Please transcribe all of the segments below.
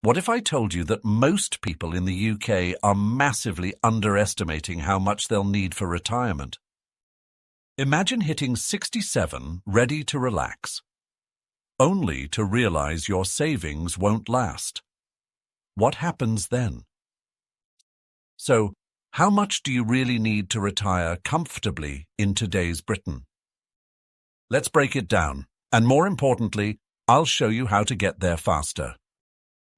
What if I told you that most people in the UK are massively underestimating how much they'll need for retirement? Imagine hitting 67, ready to relax, only to realize your savings won't last. What happens then? So, how much do you really need to retire comfortably in today's Britain? Let's break it down, and more importantly, I'll show you how to get there faster.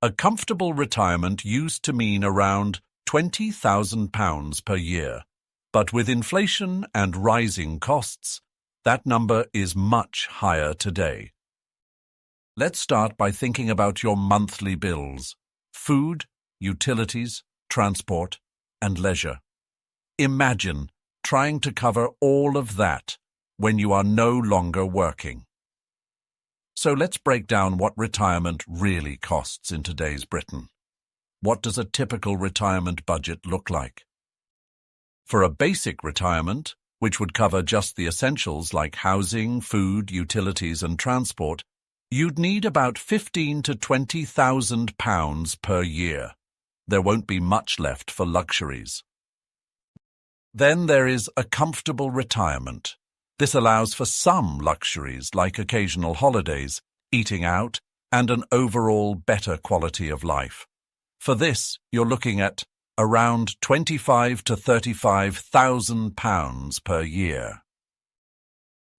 A comfortable retirement used to mean around £20,000 per year, but with inflation and rising costs, that number is much higher today. Let's start by thinking about your monthly bills: food, utilities, transport, and leisure. Imagine trying to cover all of that when you are no longer working. So let's break down what retirement really costs in today's Britain. What does a typical retirement budget look like? For a basic retirement, which would cover just the essentials like housing, food, utilities, and transport, you'd need about £15,000 to £20,000 per year. There won't be much left for luxuries. Then there is a comfortable retirement. This allows for some luxuries like occasional holidays, eating out, and an overall better quality of life. For this, you're looking at around £25,000 to £35,000 per year.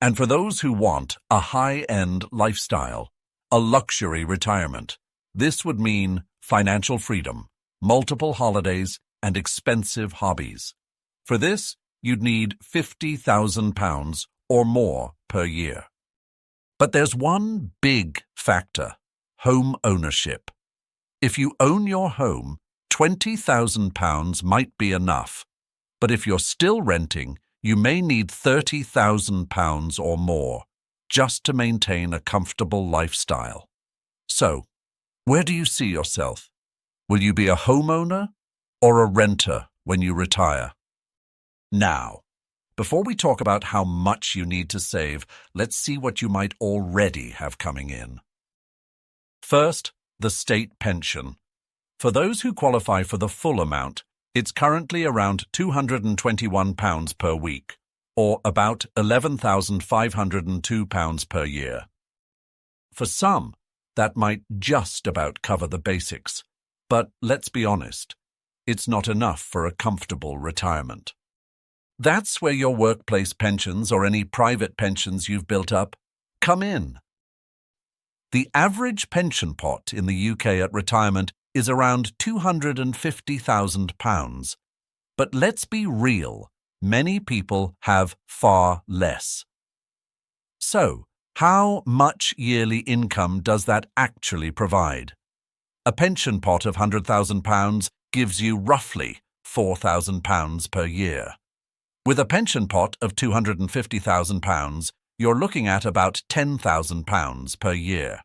And for those who want a high-end lifestyle, a luxury retirement, this would mean financial freedom, multiple holidays, and expensive hobbies. For this, you'd need £50,000 or more per year. But there's one big factor: home ownership. If you own your home, £20,000 might be enough. But if you're still renting, you may need £30,000 or more just to maintain a comfortable lifestyle. So, where do you see yourself? Will you be a homeowner or a renter when you retire? Now, before we talk about how much you need to save, let's see what you might already have coming in. First, the state pension. For those who qualify for the full amount, it's currently around £221 per week, or about £11,502 per year. For some, that might just about cover the basics, but let's be honest, it's not enough for a comfortable retirement. That's where your workplace pensions or any private pensions you've built up come in. The average pension pot in the UK at retirement is around £250,000. But let's be real, many people have far less. So, how much yearly income does that actually provide? A pension pot of £100,000 gives you roughly £4,000 per year. With a pension pot of £250,000, you're looking at about £10,000 per year.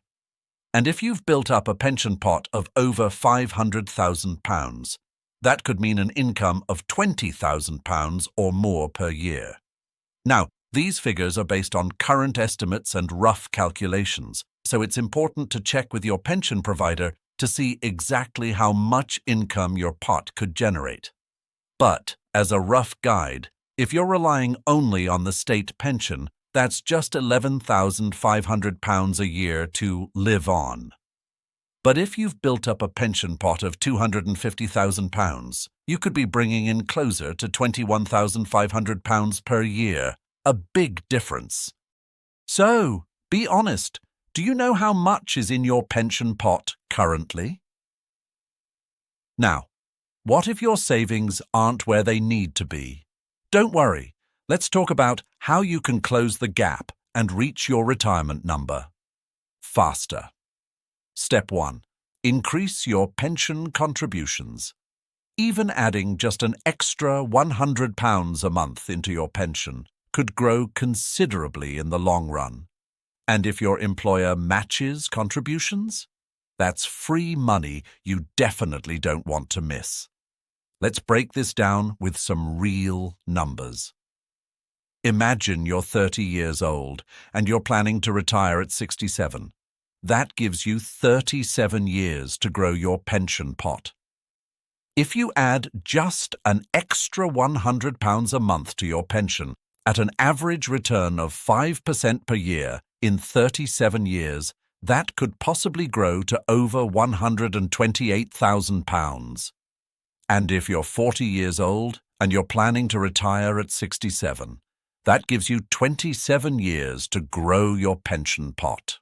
And if you've built up a pension pot of over £500,000, that could mean an income of £20,000 or more per year. Now, these figures are based on current estimates and rough calculations, so it's important to check with your pension provider to see exactly how much income your pot could generate. But, as a rough guide, if you're relying only on the state pension, that's just £11,500 a year to live on. But if you've built up a pension pot of £250,000, you could be bringing in closer to £21,500 per year, a big difference. So, be honest, do you know how much is in your pension pot currently? Now, what if your savings aren't where they need to be? Don't worry. Let's talk about how you can close the gap and reach your retirement number faster. Step 1. Increase your pension contributions. Even adding just an extra £100 a month into your pension could grow considerably in the long run. And if your employer matches contributions, that's free money you definitely don't want to miss. Let's break this down with some real numbers. Imagine you're 30 years old and you're planning to retire at 67. That gives you 37 years to grow your pension pot. If you add just an extra £100 a month to your pension at an average return of 5% per year in 37 years, that could possibly grow to over £128,000. And if you're 40 years old and you're planning to retire at 67, that gives you 27 years to grow your pension pot.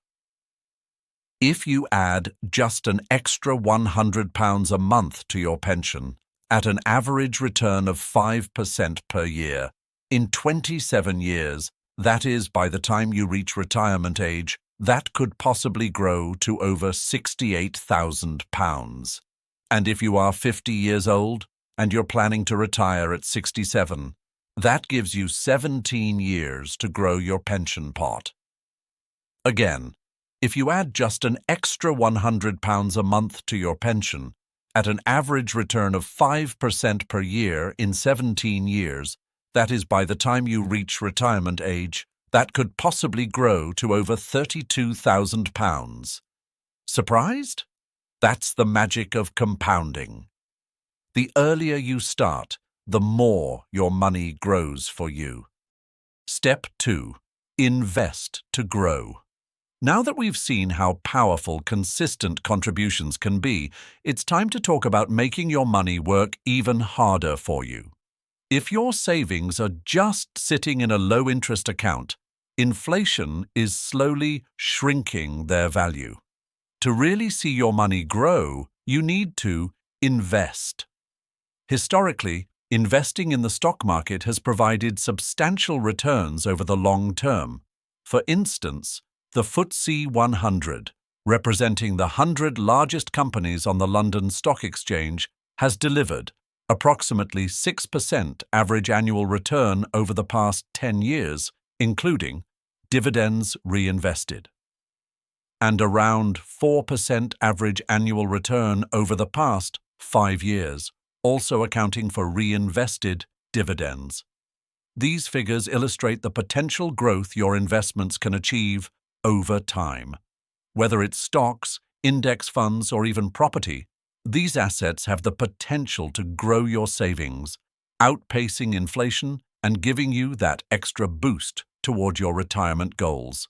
If you add just an extra £100 a month to your pension at an average return of 5% per year in 27 years, that is, by the time you reach retirement age, that could possibly grow to over £68,000. And if you are 50 years old and you're planning to retire at 67, that gives you 17 years to grow your pension pot. Again, if you add just an extra £100 a month to your pension at an average return of 5% per year in 17 years, that is, by the time you reach retirement age, that could possibly grow to over £32,000. Surprised? That's the magic of compounding. The earlier you start, the more your money grows for you. Step 2. Invest to grow. Now that we've seen how powerful consistent contributions can be, it's time to talk about making your money work even harder for you. If your savings are just sitting in a low-interest account, inflation is slowly shrinking their value. To really see your money grow, you need to invest. Historically, investing in the stock market has provided substantial returns over the long term. For instance, the FTSE 100, representing the 100 largest companies on the London Stock Exchange, has delivered approximately 6% average annual return over the past 10 years, including dividends reinvested, and around 4% average annual return over the past 5 years, also accounting for reinvested dividends. These figures illustrate the potential growth your investments can achieve over time. Whether it's stocks, index funds, or even property, these assets have the potential to grow your savings, outpacing inflation and giving you that extra boost toward your retirement goals.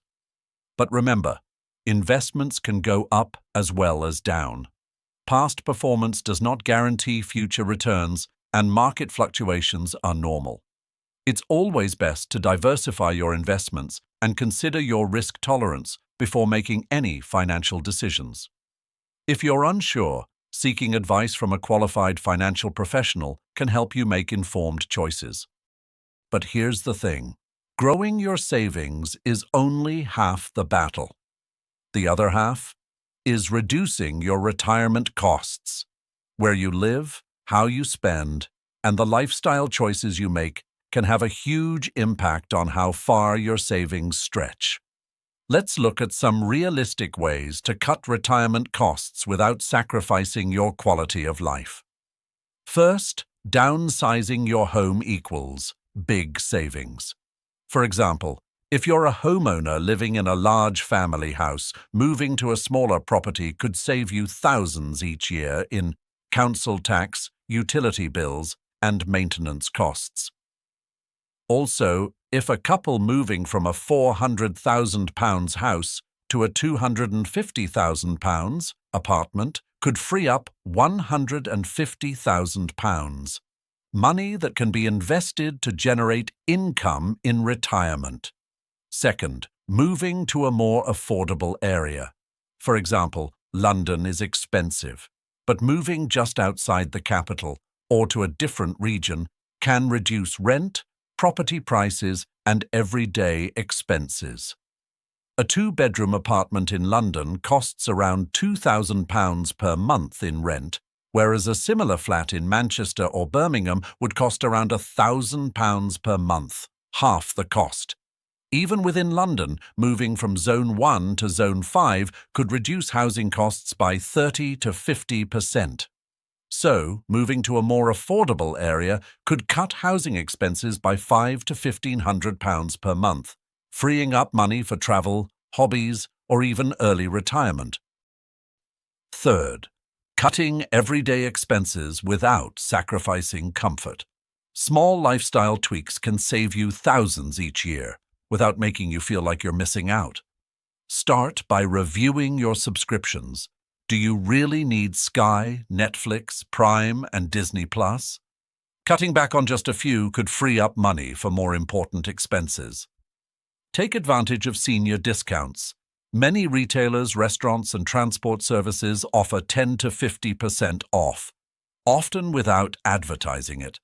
But remember, investments can go up as well as down. Past performance does not guarantee future returns, and market fluctuations are normal. It's always best to diversify your investments and consider your risk tolerance before making any financial decisions. If you're unsure, seeking advice from a qualified financial professional can help you make informed choices. But here's the thing: growing your savings is only half the battle. The other half is reducing your retirement costs. Where you live, how you spend, and the lifestyle choices you make can have a huge impact on how far your savings stretch. Let's look at some realistic ways to cut retirement costs without sacrificing your quality of life. First, downsizing your home equals big savings. For example, if you're a homeowner living in a large family house, moving to a smaller property could save you thousands each year in council tax, utility bills, and maintenance costs. Also, if a couple moving from a £400,000 house to a £250,000 apartment could free up £150,000, money that can be invested to generate income in retirement. Second, moving to a more affordable area. For example, London is expensive, but moving just outside the capital or to a different region can reduce rent, property prices, and everyday expenses. A 2-bedroom apartment in London costs around £2,000 per month in rent, whereas a similar flat in Manchester or Birmingham would cost around £1,000 per month, half the cost. Even within London, moving from Zone 1 to Zone 5 could reduce housing costs by 30 to 50%. So, moving to a more affordable area could cut housing expenses by £500 to £1,500 per month, freeing up money for travel, hobbies, or even early retirement. Third, cutting everyday expenses without sacrificing comfort. Small lifestyle tweaks can save you thousands each year without making you feel like you're missing out. Start by reviewing your subscriptions. Do you really need Sky, Netflix, Prime, and Disney Plus? Cutting back on just a few could free up money for more important expenses. Take advantage of senior discounts. Many retailers, restaurants, and transport services offer 10 to 50% off, often without advertising it.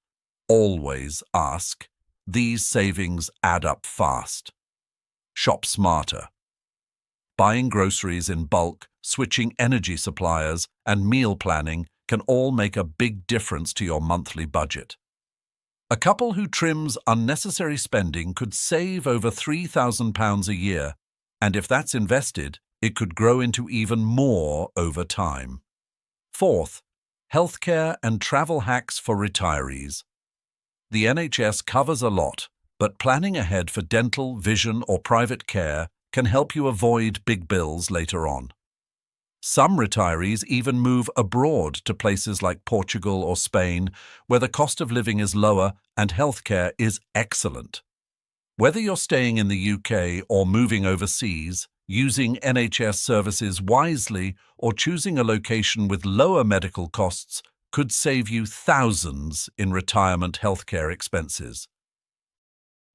Always ask. These savings add up fast. Shop smarter. Buying groceries in bulk, switching energy suppliers, and meal planning can all make a big difference to your monthly budget. A couple who trims unnecessary spending could save over £3,000 a year, and if that's invested, it could grow into even more over time. Fourth, healthcare and travel hacks for retirees. The NHS covers a lot, but planning ahead for dental, vision, or private care can help you avoid big bills later on. Some retirees even move abroad to places like Portugal or Spain, where the cost of living is lower and healthcare is excellent. Whether you're staying in the UK or moving overseas, using NHS services wisely or choosing a location with lower medical costs could save you thousands in retirement healthcare expenses.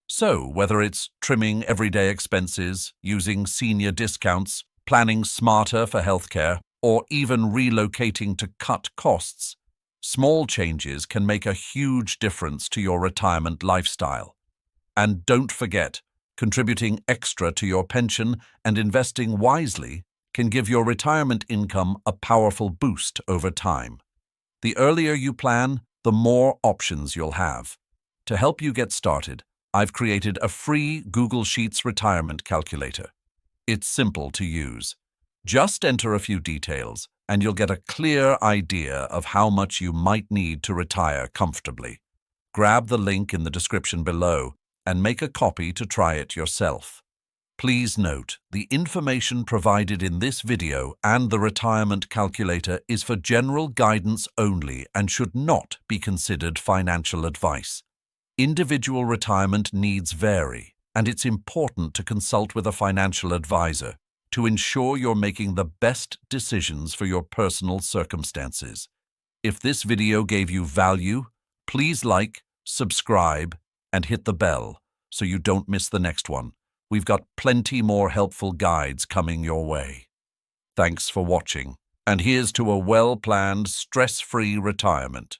So, whether it's trimming everyday expenses, using senior discounts, planning smarter for healthcare, or even relocating to cut costs, small changes can make a huge difference to your retirement lifestyle. And don't forget, contributing extra to your pension and investing wisely can give your retirement income a powerful boost over time. The earlier you plan, the more options you'll have. To help you get started, I've created a free Google Sheets retirement calculator. It's simple to use. Just enter a few details, and you'll get a clear idea of how much you might need to retire comfortably. Grab the link in the description below and make a copy to try it yourself. Please note, the information provided in this video and the retirement calculator is for general guidance only and should not be considered financial advice. Individual retirement needs vary, and it's important to consult with a financial advisor to ensure you're making the best decisions for your personal circumstances. If this video gave you value, please like, subscribe, and hit the bell so you don't miss the next one. We've got plenty more helpful guides coming your way. Thanks for watching, and here's to a well-planned, stress-free retirement.